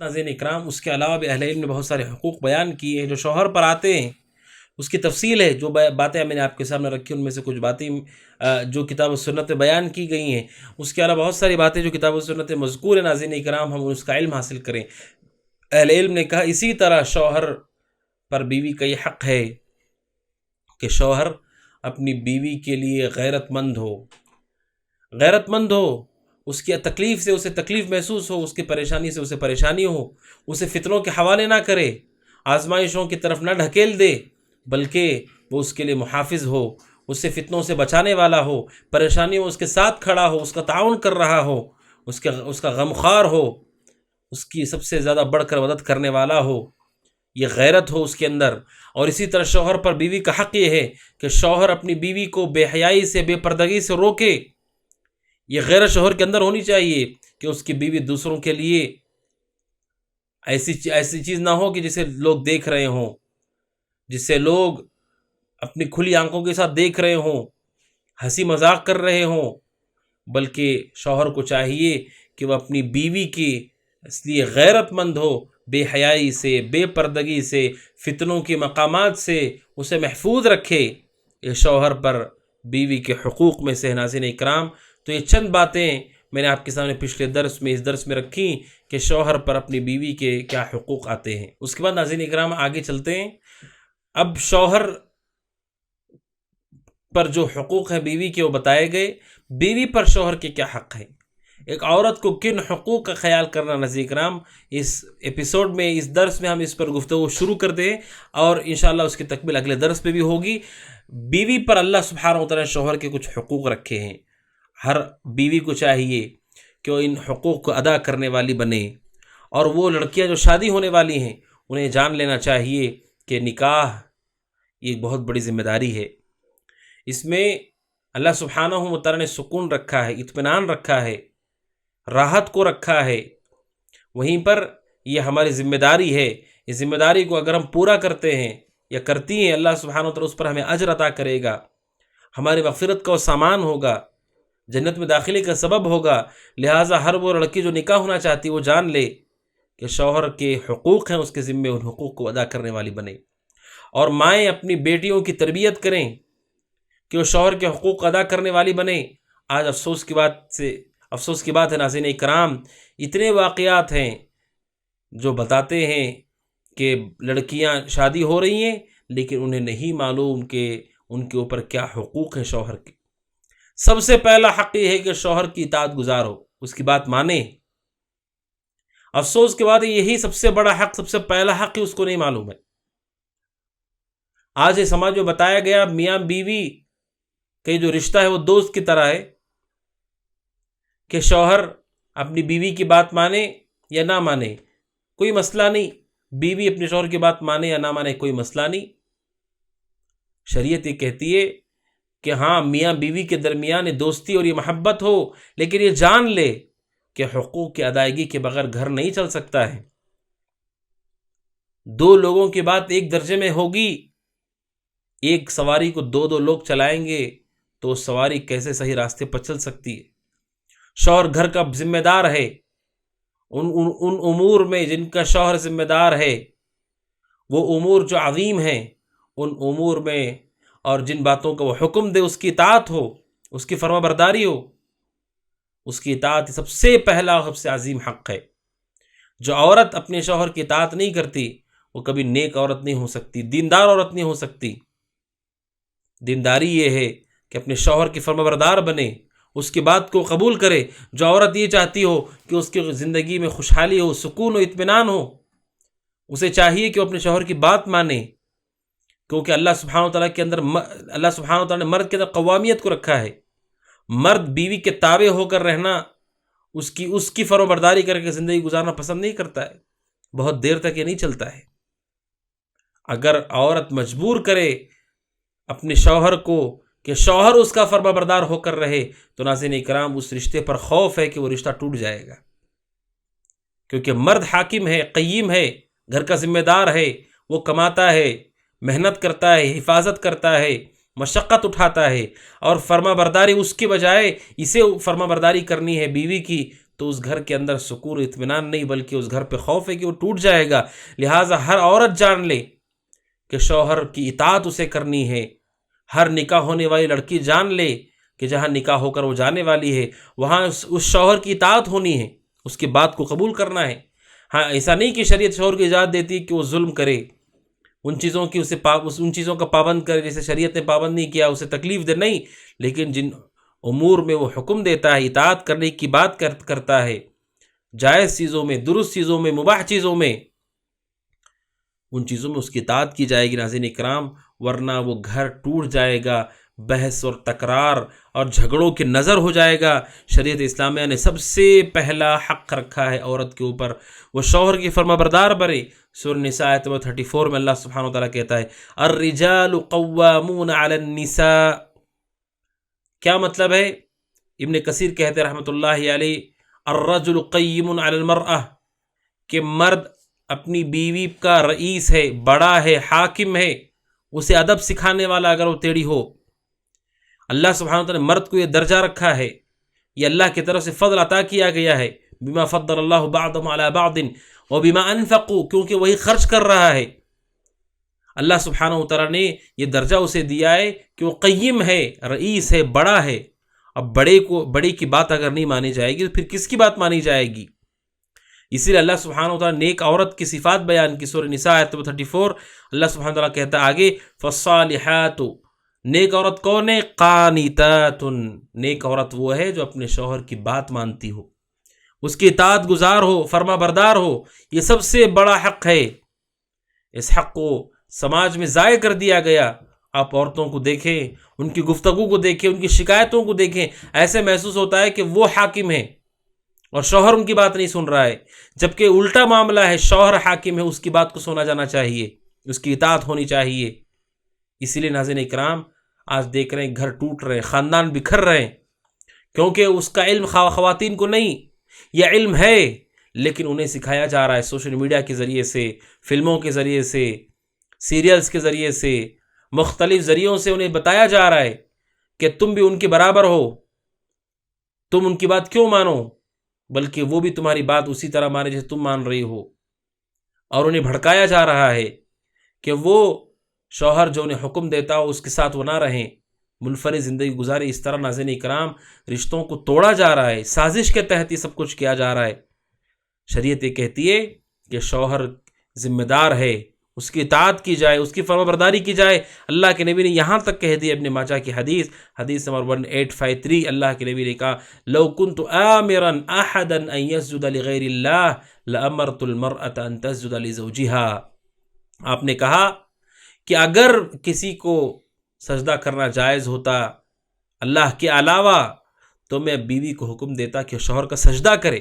ناظرین اکرام، اس کے علاوہ بھی اہل علم نے بہت سارے حقوق بیان کیے ہیں جو شوہر پر آتے ہیں. اس کی تفصیل ہے، جو باتیں میں نے آپ کے سامنے رکھی ان میں سے کچھ باتیں جو کتاب و سنت میں بیان کی گئی ہیں. اس کے علاوہ بہت ساری باتیں جو کتاب و سنت میں مذکور ہیں. ناظرین اکرام، ہم اس کا علم حاصل کریں. اہل علم نے کہا اسی طرح شوہر پر بیوی کا یہ حق ہے کہ شوہر اپنی بیوی کے لیے غیرت مند ہو. اس کی تکلیف سے اسے تکلیف محسوس ہو، اس کی پریشانی سے اسے پریشانی ہو، اسے فتنوں کے حوالے نہ کرے، آزمائشوں کی طرف نہ ڈھکیل دے، بلکہ وہ اس کے لیے محافظ ہو، اس سے فتنوں سے بچانے والا ہو، پریشانیوں میں اس کے ساتھ کھڑا ہو، اس کا تعاون کر رہا ہو، اس کا غمخوار ہو، اس کی سب سے زیادہ بڑھ کر مدد کرنے والا ہو. یہ غیرت ہو اس کے اندر. اور اسی طرح شوہر پر بیوی کا حق یہ ہے کہ شوہر اپنی بیوی کو بے حیائی سے، بے پردگی سے روکے. یہ غیرت شوہر کے اندر ہونی چاہیے کہ اس کی بیوی دوسروں کے لیے ایسی چیز نہ ہو کہ جسے لوگ دیکھ رہے ہوں، جسے لوگ اپنی کھلی آنکھوں کے ساتھ دیکھ رہے ہوں، ہنسی مذاق کر رہے ہوں. بلکہ شوہر کو چاہیے کہ وہ اپنی بیوی کی اس لیے غیرت مند ہو، بے حیائی سے، بے پردگی سے، فتنوں کے مقامات سے اسے محفوظ رکھے. یہ شوہر پر بیوی کے حقوق میں سے. ناظرین اکرام، تو یہ چند باتیں میں نے آپ کے سامنے پچھلے اس درس میں رکھی کہ شوہر پر اپنی بیوی کے کیا حقوق آتے ہیں. اس کے بعد ناظرین اکرام آگے چلتے ہیں. اب شوہر پر جو حقوق ہیں بیوی کے وہ بتائے گئے. بیوی پر شوہر کے کیا حق ہیں، ایک عورت کو کن حقوق کا خیال کرنا. ناظرین اکرام، اس ایپیسوڈ میں، اس درس میں ہم اس پر گفتگو شروع کر دیں اور انشاءاللہ اس کی تکمیل اگلے درس پہ بھی ہوگی. بیوی پر اللہ سبحانہ و تعالیٰ نے شوہر کے کچھ حقوق رکھے ہیں. ہر بیوی کو چاہیے کہ وہ ان حقوق کو ادا کرنے والی بنے. اور وہ لڑکیاں جو شادی ہونے والی ہیں انہیں جان لینا چاہیے کہ نکاح یہ ایک بہت بڑی ذمہ داری ہے. اس میں اللہ سبحانہ و تعالیٰ نے سکون رکھا ہے، اطمینان رکھا ہے، راحت کو رکھا ہے. وہیں پر یہ ہماری ذمہ داری ہے. اس ذمہ داری کو اگر ہم پورا کرتے ہیں یا کرتی ہیں، اللہ سبحانہ و تعالیٰ اس پر ہمیں اجر عطا کرے گا، ہماری مغفرت کا وہ سامان ہوگا، جنت میں داخلے کا سبب ہوگا. لہٰذا ہر وہ لڑکی جو نکاح ہونا چاہتی وہ جان لے کہ شوہر کے حقوق ہیں، اس کے ذمے ان حقوق کو ادا کرنے والی بنے. اور مائیں اپنی بیٹیوں کی تربیت کریں کہ وہ شوہر کے حقوق ادا کرنے والی بنے. آج افسوس کی بات ہے ناظرین اکرام، اتنے واقعات ہیں جو بتاتے ہیں کہ لڑکیاں شادی ہو رہی ہیں لیکن انہیں نہیں معلوم کہ ان کے اوپر کیا حقوق ہیں شوہر کے. سب سے پہلا حق یہ ہے کہ شوہر کی اطاعت گزار ہو، اس کی بات مانے. افسوس کے بعد یہی سب سے بڑا حق، سب سے پہلا حق ہی اس کو نہیں معلوم ہے. آج یہ سماج میں بتایا گیا میاں بیوی کہ جو رشتہ ہے وہ دوست کی طرح ہے، کہ شوہر اپنی بیوی کی بات مانے یا نہ مانے کوئی مسئلہ نہیں، بیوی اپنے شوہر کی بات مانے یا نہ مانے کوئی مسئلہ نہیں. شریعت یہ کہتی ہے کہ ہاں میاں بیوی کے درمیان دوستی اور یہ محبت ہو، لیکن یہ جان لے کہ حقوق کی ادائیگی کے بغیر گھر نہیں چل سکتا ہے. دو لوگوں کی بات ایک درجے میں ہوگی، ایک سواری کو دو لوگ چلائیں گے تو سواری کیسے صحیح راستے پر چل سکتی ہے. شوہر گھر کا ذمہ دار ہے. ان امور میں جن کا شوہر ذمہ دار ہے، وہ امور جو عظیم ہیں، ان امور میں اور جن باتوں کا وہ حکم دے اس کی اطاعت ہو، اس کی فرما برداری ہو. اس کی اطاعت سب سے پہلا اور سب سے عظیم حق ہے. جو عورت اپنے شوہر کی اطاعت نہیں کرتی وہ کبھی نیک عورت نہیں ہو سکتی، دیندار عورت نہیں ہو سکتی. دینداری یہ ہے کہ اپنے شوہر کی فرما بردار بنے، اس کی بات کو قبول کرے. جو عورت یہ چاہتی ہو کہ اس کی زندگی میں خوشحالی ہو، سکون ہو، اطمینان ہو، اسے چاہیے کہ وہ اپنے شوہر کی بات مانے. کیونکہ اللہ سبحانہ و تعالیٰ نے مرد کے اندر قوامیت کو رکھا ہے. مرد بیوی کے تابع ہو کر رہنا، اس کی فرما برداری کر کے زندگی گزارنا پسند نہیں کرتا ہے. بہت دیر تک یہ نہیں چلتا ہے. اگر عورت مجبور کرے اپنے شوہر کو کہ شوہر اس کا فرما بردار ہو کر رہے، تو ناظرین اکرام اس رشتے پر خوف ہے کہ وہ رشتہ ٹوٹ جائے گا. کیونکہ مرد حاکم ہے، قیم ہے، گھر کا ذمہ دار ہے، وہ کماتا ہے، محنت کرتا ہے، حفاظت کرتا ہے، مشقت اٹھاتا ہے، اور فرما برداری اس کی بجائے اسے فرما برداری کرنی ہے بیوی کی، تو اس گھر کے اندر سکون اطمینان نہیں بلکہ اس گھر پہ خوف ہے کہ وہ ٹوٹ جائے گا. لہٰذا ہر عورت جان لے کہ شوہر کی اطاعت اسے کرنی ہے. ہر نکاح ہونے والی لڑکی جان لے کہ جہاں نکاح ہو کر وہ جانے والی ہے وہاں اس شوہر کی اطاعت ہونی ہے، اس کی بات کو قبول کرنا ہے. ہاں ایسا نہیں کہ شریعت شوہر کو اجازت دیتی کہ وہ ظلم کرے، ان چیزوں کی ان چیزوں کا پابند کرے جیسے شریعت نے پابند نہیں کیا، اسے تکلیف دے، نہیں. لیکن جن امور میں وہ حکم دیتا ہے، اطاعت کرنے کی بات کرتا ہے، جائز چیزوں میں، درست چیزوں میں، مباح چیزوں میں، ان چیزوں میں اس کی اطاعت کی جائے گی ناظرین اکرام، ورنہ وہ گھر ٹوٹ جائے گا، بحث اور تکرار اور جھگڑوں کی نظر ہو جائے گا. شریعت اسلامیہ نے سب سے پہلا حق رکھا ہے عورت کے اوپر، وہ شوہر کی فرما بردار بنے. سورہ نساء آیت نمبر 34 میں اللہ سبحانہ وتعالیٰ کہتا ہے الرجال قوامون علی النساء. کیا مطلب ہے؟ ابن کثیر کہتے ہیں رحمۃ اللہ علیہ الرجل قیم علی المرأة، کہ مرد اپنی بیوی کا رئیس ہے، بڑا ہے، حاکم ہے، اسے ادب سکھانے والا اگر وہ ٹیڑھی ہو. اللہ سبحانہ وتعالیٰ نے مرد کو یہ درجہ رکھا ہے، یہ اللہ کی طرف سے فضل عطا کیا گیا ہے. بما فضل اللہ بعضهم علی بعض وبما انفقوا، کیونکہ وہی خرچ کر رہا ہے. اللہ سبحانہ وتعالیٰ نے یہ درجہ اسے دیا ہے کہ وہ قیم ہے، رئیس ہے، بڑا ہے. اب بڑے کی بات اگر نہیں مانی جائے گی تو پھر کس کی بات مانی جائے گی؟ اسی لیے اللہ سبحانہ وتعالیٰ نے نیک عورت کی صفات بیان کی. سورہ نساء آیت 34 اللہ سبحانہ وتعالیٰ کہتا ہے آگے فالصالحات، نیک عورت کون ہے؟ قانتات، نیک عورت وہ ہے جو اپنے شوہر کی بات مانتی ہو، اس کی اطاعت گزار ہو، فرما بردار ہو. یہ سب سے بڑا حق ہے. اس حق کو سماج میں ضائع کر دیا گیا. آپ عورتوں کو دیکھیں، ان کی گفتگو کو دیکھیں، ان کی شکایتوں کو دیکھیں، ایسے محسوس ہوتا ہے کہ وہ حاکم ہیں اور شوہر ان کی بات نہیں سن رہا ہے، جبکہ الٹا معاملہ ہے، شوہر حاکم ہے، اس کی بات کو سنا جانا چاہیے، اس کی اطاعت ہونی چاہیے. اسی لیے ناظرین اکرام آج دیکھ رہے ہیں گھر ٹوٹ رہے ہیں، خاندان بکھر رہے ہیں، کیونکہ اس کا علم خواتین کو نہیں. یہ علم ہے لیکن انہیں سکھایا جا رہا ہے سوشل میڈیا کے ذریعے سے، فلموں کے ذریعے سے، سیریلز کے ذریعے سے، مختلف ذریعوں سے انہیں بتایا جا رہا ہے کہ تم بھی ان کے برابر ہو، تم ان کی بات کیوں مانو، بلکہ وہ بھی تمہاری بات اسی طرح مانے جیسے تم مان رہی ہو. اور انہیں بھڑکایا جا رہا ہے کہ وہ شوہر جو انہیں حکم دیتا ہو اس کے ساتھ وہ نہ رہیں، منفرد زندگی گزارے. اس طرح ناظرین اکرام رشتوں کو توڑا جا رہا ہے، سازش کے تحت یہ سب کچھ کیا جا رہا ہے. شریعت یہ کہتی ہے کہ شوہر ذمہ دار ہے، اس کی اطاعت کی جائے، اس کی فرما برداری کی جائے. اللہ کے نبی نے یہاں تک کہہ دیا، ابن ماجہ کی حدیث نمبر 1853، اللہ کے نبی نے کہا لو كنت آمرا احدا ان يسجد لغیر اللہ لامرت المرأة ان تسجد لزوجها. آپ نے کہا کہ اگر کسی کو سجدہ کرنا جائز ہوتا اللہ کے علاوہ تو میں بیوی کو حکم دیتا کہ شوہر کا سجدہ کرے.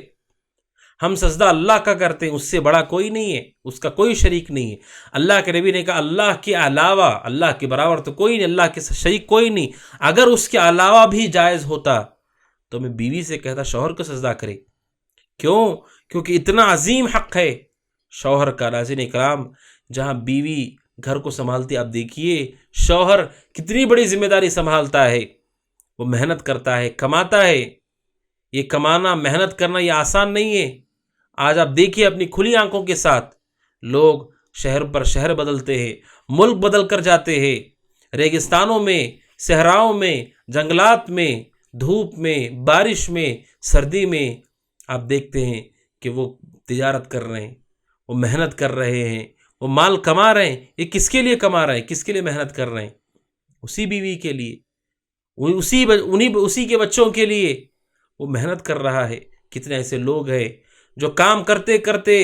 ہم سجدہ اللہ کا کرتے ہیں، اس سے بڑا کوئی نہیں ہے، اس کا کوئی شریک نہیں ہے. اللہ کے نبی نے کہا اللہ کے علاوہ، اللہ کے برابر تو کوئی نہیں، اللہ کے شریک کوئی نہیں. اگر اس کے علاوہ بھی جائز ہوتا تو میں بیوی سے کہتا شوہر کو سجدہ کرے. کیوں؟ کیونکہ اتنا عظیم حق ہے شوہر کا. ناظرین اکرام جہاں بیوی گھر کو سنبھالتی، آپ دیکھیے شوہر کتنی بڑی ذمہ داری سنبھالتا ہے. وہ محنت کرتا ہے، کماتا ہے. یہ کمانا، محنت کرنا یہ آسان نہیں ہے. آج آپ دیکھیے اپنی کھلی آنکھوں کے ساتھ لوگ شہر پر شہر بدلتے ہیں، ملک بدل کر جاتے ہیں، ریگستانوں میں، صحراؤں میں، جنگلات میں، دھوپ میں، بارش میں، سردی میں آپ دیکھتے ہیں کہ وہ تجارت کر رہے ہیں، وہ محنت کر رہے ہیں، وہ مال کما رہے ہیں. یہ کس کے لیے کما رہے ہیں؟ کس کے لیے محنت کر رہے ہیں؟ اسی بیوی کے لیے، اسی کے بچوں کے لیے وہ محنت کر رہا ہے. کتنے ایسے لوگ ہیں جو کام کرتے کرتے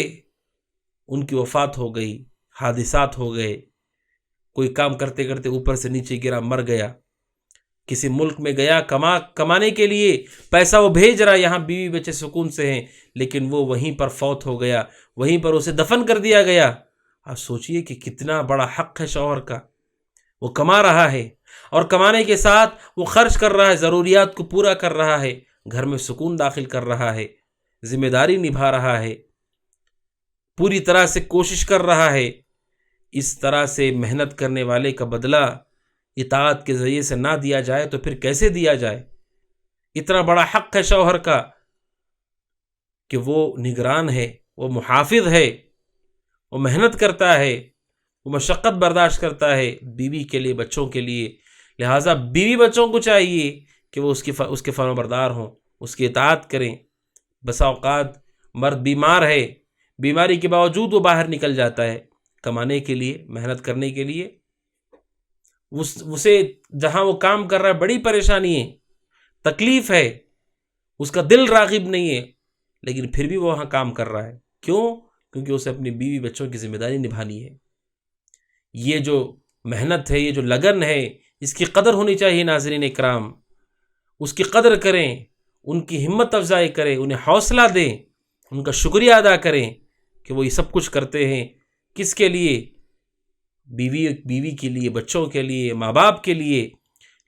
ان کی وفات ہو گئی، حادثات ہو گئے. کوئی کام کرتے کرتے اوپر سے نیچے گرا، مر گیا. کسی ملک میں گیا کمانے کے لیے، پیسہ وہ بھیج رہا، یہاں بیوی بچے سکون سے ہیں، لیکن وہ وہیں پر فوت ہو گیا، وہیں پر اسے دفن کر دیا گیا. آپ سوچئے کہ کتنا بڑا حق ہے شوہر کا. وہ کما رہا ہے اور کمانے کے ساتھ وہ خرچ کر رہا ہے، ضروریات کو پورا کر رہا ہے، گھر میں سکون داخل کر رہا ہے، ذمہ داری نبھا رہا ہے، پوری طرح سے کوشش کر رہا ہے. اس طرح سے محنت کرنے والے کا بدلہ اطاعت کے ذریعے سے نہ دیا جائے تو پھر کیسے دیا جائے؟ اتنا بڑا حق ہے شوہر کا. کہ وہ نگران ہے، وہ محافظ ہے، وہ محنت کرتا ہے، وہ مشقت برداشت کرتا ہے بیوی کے لیے، بچوں کے لیے. لہٰذا بیوی بچوں کو چاہیے کہ وہ اس کے فرما بردار ہوں، اس کی اطاعت کریں. بسا اوقات مرد بیمار ہے، بیماری کے باوجود وہ باہر نکل جاتا ہے کمانے کے لیے، محنت کرنے کے لیے. اسے جہاں وہ کام کر رہا ہے بڑی پریشانی ہے، تکلیف ہے، اس کا دل راغب نہیں ہے، لیکن پھر بھی وہ وہاں کام کر رہا ہے. کیوں؟ کیونکہ اسے اپنی بیوی بچوں کی ذمہ داری نبھانی ہے. یہ جو محنت ہے، یہ جو لگن ہے، اس کی قدر ہونی چاہیے. ناظرین اکرام، اس کی قدر کریں، ان کی ہمت افزائی کریں، انہیں حوصلہ دیں، ان کا شکریہ ادا کریں کہ وہ یہ سب کچھ کرتے ہیں. کس کے لیے؟ بیوی کے لیے، بچوں کے لیے، ماں باپ کے لیے.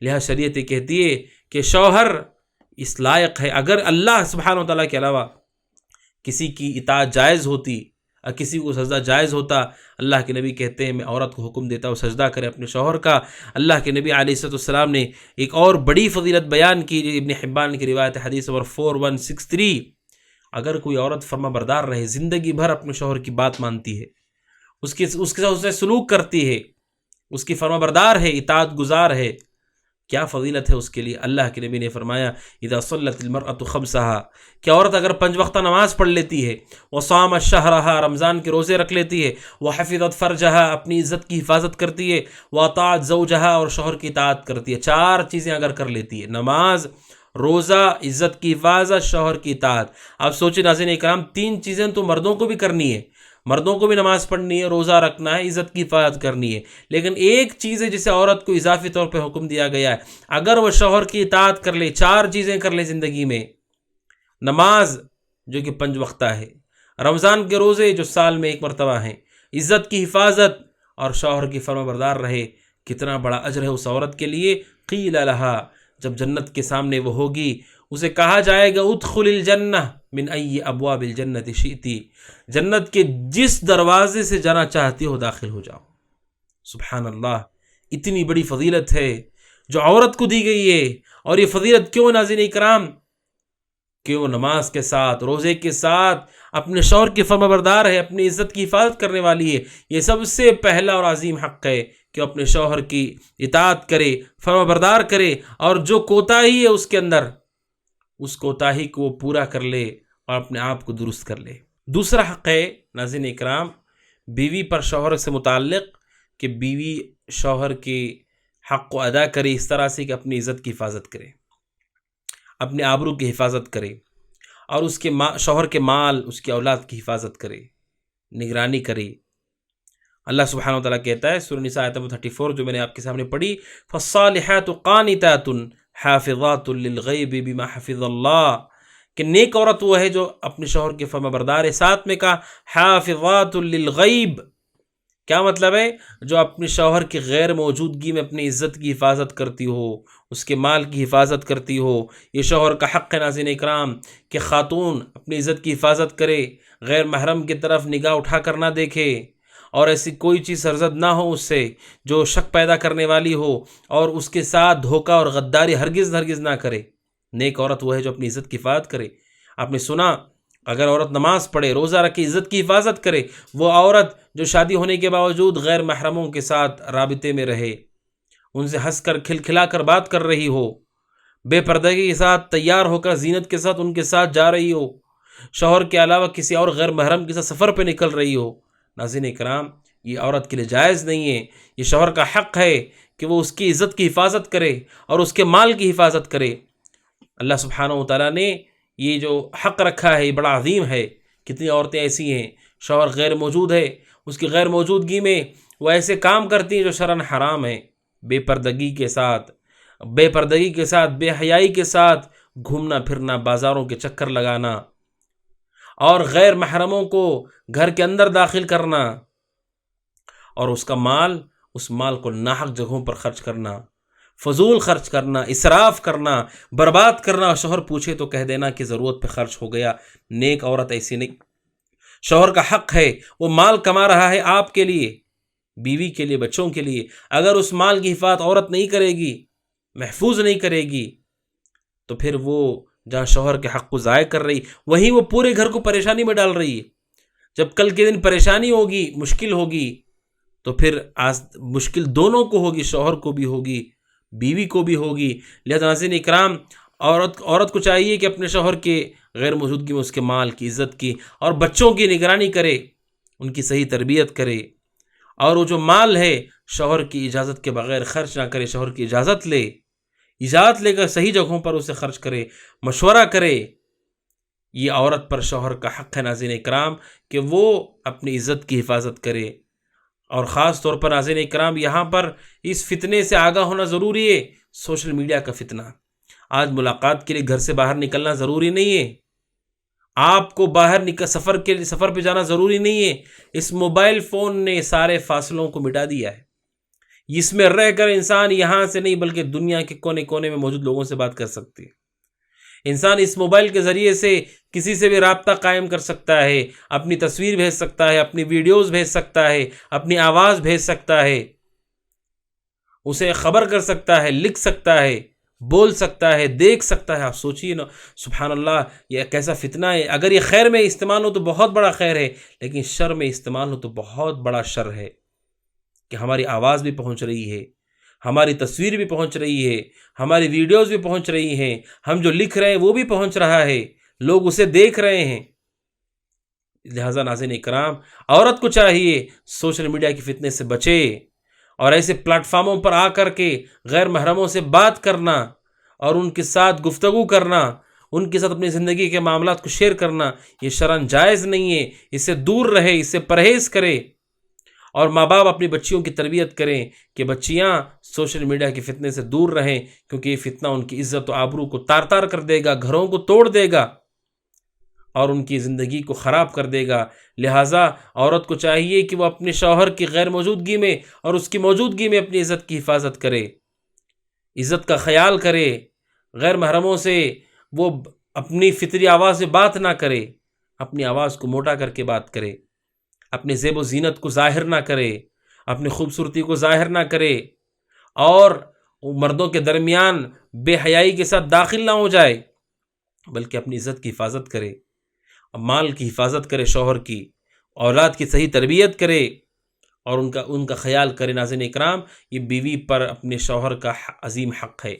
لہذا شریعت کہتی ہے کہ شوہر اس لائق ہے. اگر اللہ سبحانہ و تعالیٰ کے علاوہ کسی کی اطاعت جائز ہوتی، کسی کو سجدہ جائز ہوتا، اللہ کے نبی کہتے ہیں میں عورت کو حکم دیتا ہوں سجدہ کرے اپنے شوہر کا. اللہ کے نبی علیہ السلام نے ایک اور بڑی فضیلت بیان کی، ابن حبان کی روایت حدیث نمبر 4163. اگر کوئی عورت فرما بردار رہے، زندگی بھر اپنے شوہر کی بات مانتی ہے، اس کے ساتھ اسے سلوک کرتی ہے، اس کی فرما بردار ہے، اطاعت گزار ہے، کیا فضیلت ہے اس کے لیے. اللہ کے نبی نے فرمایا اذا صلت المرأة خمسها، کہ عورت اگر 5 وقتہ نماز پڑھ لیتی ہے، وصامت شہرها، رمضان کے روزے رکھ لیتی ہے، وحفظت فرجها، اپنی عزت کی حفاظت کرتی ہے، واطاعت زوجها، اور شوہر کی اطاعت کرتی ہے. 4 چیزیں اگر کر لیتی ہے، نماز، روزہ، عزت کی حفاظت، شوہر کی اطاعت. اب سوچیں ناظرین اکرام، 3 چیزیں تو مردوں کو بھی کرنی ہے، مردوں کو بھی نماز پڑھنی ہے، روزہ رکھنا ہے، عزت کی حفاظت کرنی ہے. لیکن ایک چیز ہے جسے عورت کو اضافی طور پہ حکم دیا گیا ہے، اگر وہ شوہر کی اطاعت کر لے، 4 چیزیں کر لے زندگی میں، نماز جو کہ 5 وقتہ ہے، رمضان کے روزے جو سال میں 1 مرتبہ ہیں، عزت کی حفاظت، اور شوہر کی فرما بردار رہے، کتنا بڑا اجر ہے اس عورت کے لیے. قیل لہا، جب جنت کے سامنے وہ ہوگی، اسے کہا جائے گا ادخل الجنہ من ای ابواب الجنت شئتی، جنت کے جس دروازے سے جانا چاہتی ہو داخل ہو جاؤ. سبحان اللہ، اتنی بڑی فضیلت ہے جو عورت کو دی گئی ہے. اور یہ فضیلت کیوں ناظرین اکرام؟ کہ وہ نماز کے ساتھ، روزے کے ساتھ اپنے شوہر کی فرما بردار ہے، اپنی عزت کی حفاظت کرنے والی ہے. یہ سب سے پہلا اور عظیم حق ہے کہ اپنے شوہر کی اطاعت کرے، فرما بردار کرے، اور جو کوتاہی ہے اس کے اندر، اس کوتاہی کو وہ پورا کر لے اور اپنے آپ کو درست کر لے. دوسرا حق ہے ناظرین اکرام بیوی پر شوہر سے متعلق، کہ بیوی شوہر کے حق کو ادا کرے اس طرح سے کہ اپنی عزت کی حفاظت کرے، اپنے آبرو کی حفاظت کرے، اور اس کے شوہر کے مال، اس کی اولاد کی حفاظت کرے، نگرانی کرے. اللہ سبحانہ وتعالیٰ کہتا ہے سورہ نساء آیت 34 جو میں نے آپ کے سامنے پڑھی، فالصالحات قانتات حافظات للغیب بما حفظ اللہ، کہ نیک عورت وہ ہے جو اپنے شوہر کے فرما بردار ہے. ساتھ میں کہا حافظات للغیب، کیا مطلب ہے؟ جو اپنے شوہر کی غیر موجودگی میں اپنی عزت کی حفاظت کرتی ہو، اس کے مال کی حفاظت کرتی ہو. یہ شوہر کا حق ہے ناظرین اکرام کہ خاتون اپنی عزت کی حفاظت کرے، غیر محرم کی طرف نگاہ اٹھا کر نہ دیکھے، اور ایسی کوئی چیز سرزد نہ ہو اس سے جو شک پیدا کرنے والی ہو، اور اس کے ساتھ دھوکہ اور غداری ہرگز نہ کرے. نیک عورت وہ ہے جو اپنی عزت کی حفاظت کرے. آپ نے سنا، اگر عورت نماز پڑھے، روزہ رکھے، عزت کی حفاظت کرے، وہ عورت جو شادی ہونے کے باوجود غیر محرموں کے ساتھ رابطے میں رہے، ان سے ہنس کر کھلکھلا کر بات کر رہی ہو، بے پردگی کے ساتھ تیار ہو کر زینت کے ساتھ ان کے ساتھ جا رہی ہو، شوہر کے علاوہ کسی اور غیر محرم کے ساتھ سفر پہ نکل رہی ہو، ناظرین اکرام یہ عورت کے لیے جائز نہیں ہے. یہ شوہر کا حق ہے کہ وہ اس کی عزت کی حفاظت کرے اور اس کے مال کی حفاظت کرے. اللہ سبحانہ و تعالیٰ نے یہ جو حق رکھا ہے یہ بڑا عظیم ہے. کتنی عورتیں ایسی ہیں شوہر غیر موجود ہے، اس کی غیر موجودگی میں وہ ایسے کام کرتی ہیں جو شرعاً حرام ہیں، بے پردگی کے ساتھ، بے حیائی کے ساتھ گھومنا پھرنا، بازاروں کے چکر لگانا، اور غیر محرموں کو گھر کے اندر داخل کرنا، اور اس مال کو ناحق جگہوں پر خرچ کرنا، فضول خرچ کرنا، اسراف کرنا، برباد کرنا. اور شوہر پوچھے تو کہہ دینا کہ ضرورت پہ خرچ ہو گیا. نیک عورت ایسی نہیں. شوہر کا حق ہے، وہ مال کما رہا ہے آپ کے لیے، بیوی کے لیے، بچوں کے لیے. اگر اس مال کی حفاظت عورت نہیں کرے گی، محفوظ نہیں کرے گی، تو پھر وہ جہاں شوہر کے حق کو ضائع کر رہی، وہیں وہ پورے گھر کو پریشانی میں ڈال رہی ہے۔ جب کل کے دن پریشانی ہوگی، مشکل ہوگی، تو پھر مشکل دونوں کو ہوگی، شوہر کو بھی ہوگی، بیوی کو بھی ہوگی۔ لہذا ناظرین اکرام، عورت کو چاہیے کہ اپنے شوہر کے غیر موجودگی میں اس کے مال کی عزت کی اور بچوں کی نگرانی کرے، ان کی صحیح تربیت کرے، اور وہ جو مال ہے شوہر کی اجازت کے بغیر خرچ نہ کرے، شوہر کی اجازت لے کر صحیح جگہوں پر اسے خرچ کرے، مشورہ کرے۔ یہ عورت پر شوہر کا حق ہے ناظرین اکرام کہ وہ اپنی عزت کی حفاظت کرے، اور خاص طور پر ناظرین اکرام یہاں پر اس فتنے سے آگاہ ہونا ضروری ہے، سوشل میڈیا کا فتنہ۔ آج ملاقات کے لیے گھر سے باہر نکلنا ضروری نہیں ہے، آپ کو باہر سفر پہ جانا ضروری نہیں ہے۔ اس موبائل فون نے سارے فاصلوں کو مٹا دیا ہے، اس میں رہ کر انسان یہاں سے نہیں بلکہ دنیا کے کونے کونے میں موجود لوگوں سے بات کر سکتے ہے۔ انسان اس موبائل کے ذریعے سے کسی سے بھی رابطہ قائم کر سکتا ہے، اپنی تصویر بھیج سکتا ہے، اپنی ویڈیوز بھیج سکتا ہے، اپنی آواز بھیج سکتا ہے، اسے خبر کر سکتا ہے، لکھ سکتا ہے، بول سکتا ہے، دیکھ سکتا ہے۔ آپ سوچئے نا، سبحان اللہ، یہ کیسا فتنہ ہے۔ اگر یہ خیر میں استعمال ہو تو بہت بڑا خیر ہے، لیکن شر میں استعمال ہو تو بہت بڑا شر ہے، کہ ہماری آواز بھی پہنچ رہی ہے، ہماری تصویر بھی پہنچ رہی ہے، ہماری ویڈیوز بھی پہنچ رہی ہیں، ہم جو لکھ رہے ہیں وہ بھی پہنچ رہا ہے، لوگ اسے دیکھ رہے ہیں۔ لہٰذا ناظرین اکرام، عورت کو چاہیے سوشل میڈیا کی فتنے سے بچے، اور ایسے پلیٹ فارموں پر آ کر کے غیر محرموں سے بات کرنا اور ان کے ساتھ گفتگو کرنا، ان کے ساتھ اپنی زندگی کے معاملات کو شیئر کرنا، یہ شرعاً جائز نہیں ہے۔ اس سے دور رہے، اس سے پرہیز کرے، اور ماں باپ اپنی بچیوں کی تربیت کریں کہ بچیاں سوشل میڈیا کے فتنے سے دور رہیں، کیونکہ یہ فتنہ ان کی عزت و آبرو کو تار تار کر دے گا، گھروں کو توڑ دے گا، اور ان کی زندگی کو خراب کر دے گا۔ لہٰذا عورت کو چاہیے کہ وہ اپنے شوہر کی غیر موجودگی میں اور اس کی موجودگی میں اپنی عزت کی حفاظت کرے، عزت کا خیال کرے، غیر محرموں سے وہ اپنی فطری آواز سے بات نہ کرے، اپنی آواز کو موٹا کر کے بات کرے، اپنے زیب و زینت کو ظاہر نہ کرے، اپنی خوبصورتی کو ظاہر نہ کرے، اور مردوں کے درمیان بے حیائی کے ساتھ داخل نہ ہو جائے، بلکہ اپنی عزت کی حفاظت کرے، مال کی حفاظت کرے، شوہر کی اولاد کی صحیح تربیت کرے، اور ان کا خیال کرے۔ ناظرین اکرام، یہ بیوی پر اپنے شوہر کا عظیم حق ہے۔